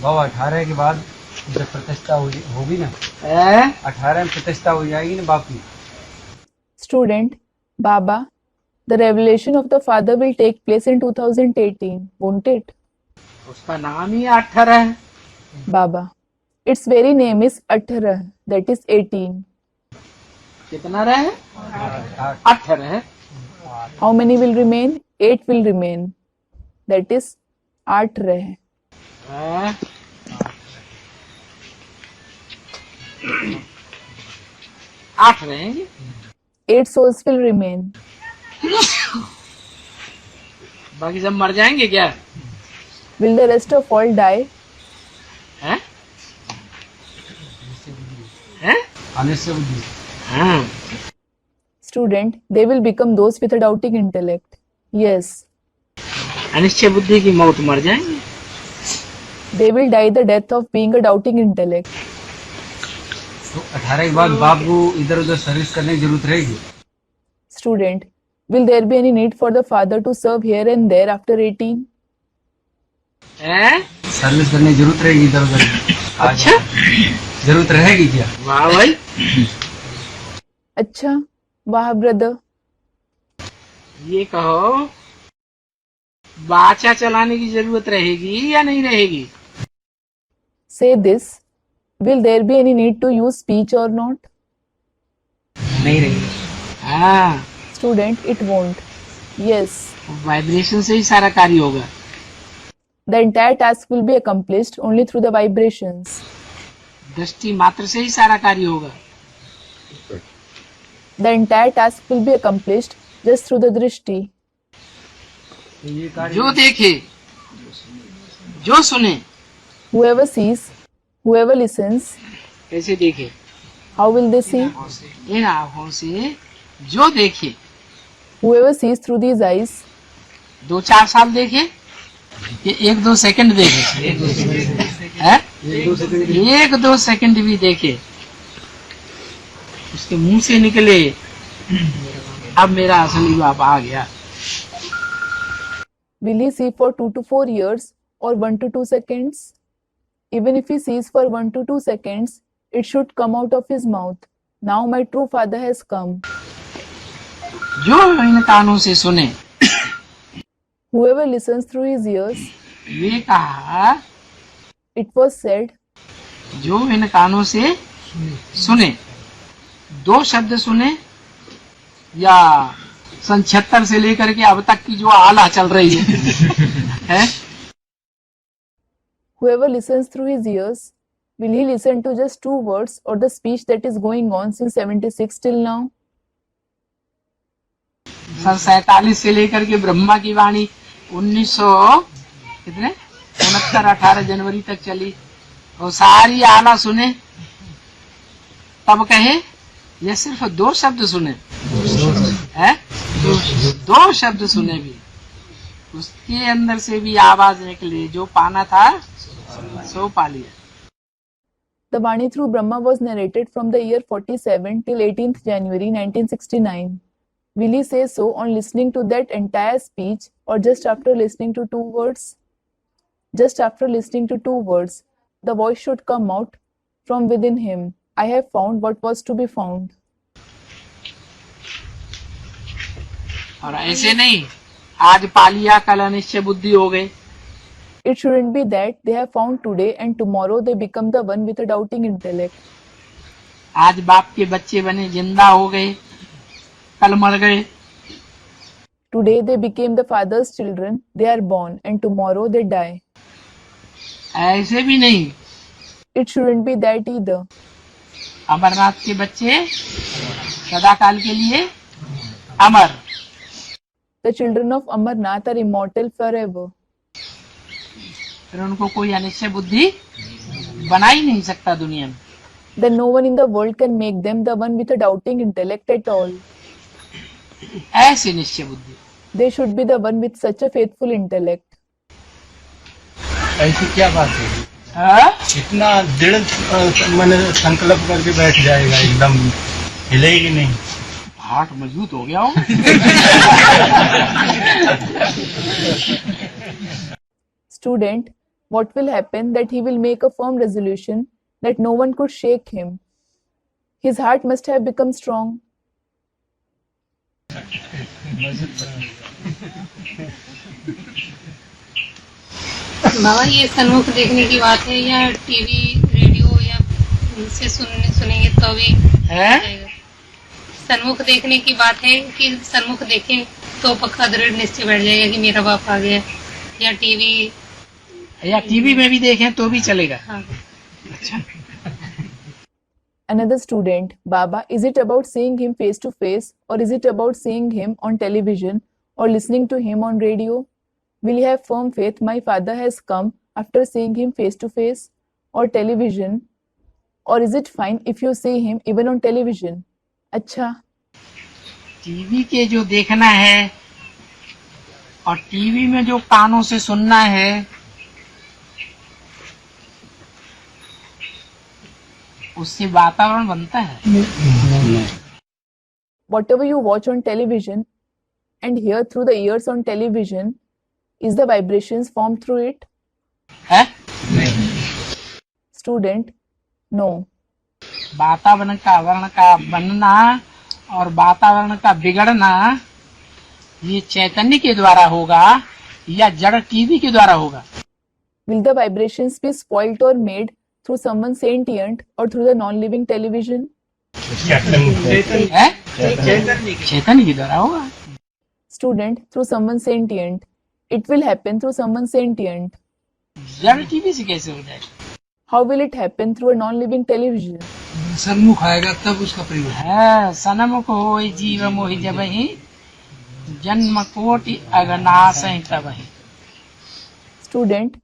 बाबा 18 के बाद जब प्रतिष्ठा होगी ना, 18 में प्रतिष्ठा हो जाएगी ना बाप की। Student, Baba, the revelation of the Father will take place in 2018, won't it? उसका नाम ही 18 है। Baba, its very name is 18, that is 18. कितना रहे? 18 है। How many will remain? 8 will remain. That is 8 रहे। 8 रहेंगे। 8 souls will remain. बाकी सब मर जाएंगे क्या? Will the rest of all die? हैं? हैं? अनिश्चय बुद्धि। हाँ। Student, they will become those with a doubting intellect. Yes. Anishchay बुद्धि की मौत मर जाएंगे। They will die the death of being a doubting intellect. तो 18 के बाद बाप को इधर उधर सर्विस करने की जरूरत रहेगी। Student, will there be any need for the father to serve here and there after 18? हैं? सर्विस करने की जरूरत रहेगी इधर उधर। अच्छा, जरूरत रहेगी क्या? वाह भाई। अच्छा, वाह ब्रदर। ये कहो, बाचा चलाने की जरूरत रहेगी या नहीं रहेगी? Say this. Will there be any need to use speech or not? नहीं रहेगी। हाँ, Student, it won't. Yes. Vibration से ही सारा कार्य होगा। The entire task will be accomplished only through the vibrations. दृष्टि मात्र से ही सारा कार्य होगा। The entire task will be accomplished just through the drishti. जो देखे, जो सुने, Whoever sees, whoever listens, कैसे देखे? how will they see? इन आँखों से जो देखे, Whoever sees through these eyes, 2-4 साल देखे, ये 1-2 सेकंड देखे, हैं? 1-2 सेकंड भी देखे, उसके मुंह से निकले, अब मेरा असली बाप आ गया। will he see for 2 to 4 years or 1 to 2 seconds? Even if he sees for 1 to 2 seconds, it should come out of his mouth. Now my true father has come. जो इन कानों से सुने, Whoever listens through his ears, ये कहा, it was said, जो इन कानों से सुने, 2 शब्द सुने या सन 76 से लेकर के अब तक की जो आला चल रही है? whoever listens through his ears, will he listen to just 2 words or the speech that is going on since 76 till now? सन 47 से लेकर के ब्रह्मा की वाणी 1969 जनवरी तक चली और सारी आला सुने, तब कहे ये सिर्फ 2 शब्द सुने हैं, 2 शब्द सुने भी, उसके अंदर से भी आवाज निकली, जो पाना था सो पा लिया। The Vani through Brahma was narrated from the year 47 till 18th January 1969. Will he say so on listening to that entire speech or just after listening to 2 words? Just after listening to 2 words, the voice should come out from within him. I have found what was to be found. और ऐसे नहीं, आज पा लिया कल अनिश्चय बुद्धि हो गए। It shouldn't be that they have found today and tomorrow they become the one with a doubting intellect. आज बाप के बच्चे बने, जिंदा हो गए, कल मर गए। Today they became the father's children, they are born, and tomorrow they die. ऐसे भी नहीं, It shouldn't be that either. Amarnath के बच्चे सदाकाल के लिए अमर, The children of Amarnath are immortal forever. फिर उनको कोई अनिश्चय बुद्धि बना ही नहीं सकता दुनिया में। Then no one in the world can make them the one with a doubting intellect at all. ऐसी निश्चय बुद्धि, They should be the one with such a faithful intellect. ऐसी क्या बात है? हाँ? इतना दृढ़ मैंने संकल्प करके बैठ जाएगा, एकदम हिलेगी नहीं। हार्ट मजबूत हो गया हो। Student, what will happen that he will make a firm resolution that no one could shake him. His heart must have become strong. बाबा ये सन्मुख देखने की बात है या टीवी रेडियो या से सुनेंगे तो भी है? जाएगा? सन्मुख देखने की बात है कि सन्मुख देखें तो पक्का दृढ़ निश्चय बैठ जाएगा कि मेरा बाप आ गया, या टीवी में भी देखें तो भी चलेगा। हाँ। अच्छा। Another student, Baba, is it about seeing him face to face, or is it about seeing him on television or listening to him on radio? Will you have firm faith my father has come after seeing him face to face or television, or is it fine if you see him even on television? अच्छा, TV के जो देखना है और TV में जो कानों से सुनना है, उससे वातावरण बनता है। whatever you watch on television and hear through the ears on television, is the vibrations formed through it? है? Student, no. वातावरण का वर्ण का बनना और वातावरण का बिगड़ना ये चैतन्य के द्वारा होगा या जड़ टीवी के द्वारा होगा? Will the vibrations be spoilt or made through someone sentient or through the non-living television? है? चैतन्य के द्वारा होगा। Student, through someone sentient. It will happen through someone sentient. जड़ टीवी से कैसे हो जाएगा? How will it happen through a non-living television? सन्मुख आएगा तब उसका प्रयोग है। सनमुख होय जीव मोहि जबहि, जन्म कोटि अगनाश तबहि। Student,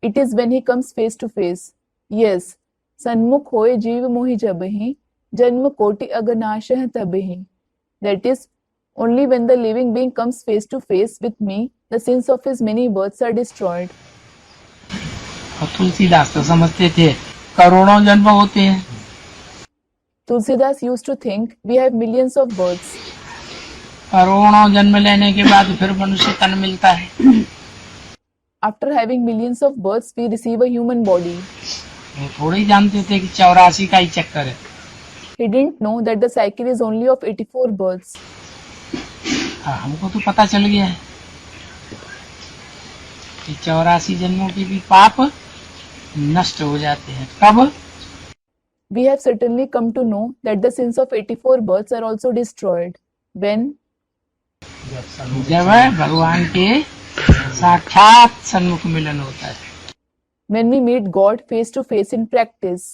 it is when he comes face to face. Yes, सन्मुख होय जीव मोहि जबहि, जन्म कोटि अगनाशः तबहि. That is, only when the living being comes face to face with me, the sins of his many births are destroyed. और तुलसीदास तो समझते थे करोड़ों जन्म होते हैं। Tulsidas used to think we have millions of births. करोड़ों जन्म लेने के बाद फिर मनुष्य तन मिलता है। After having millions of births, we receive a human body. वो थोड़े ही जानते थे कि 84 का ही चक्कर है। He didn't know that the cycle is only of 84 births. हाँ, हमको तो पता चल गया है कि 84 जन्मों के भी पाप नष्ट हो जाते हैं। कब? We have certainly come to know that the sins of 84 births are also destroyed. When? जब भगवान के साक्षात सन्मुख मिलन होता है। When we meet God face to face in practice.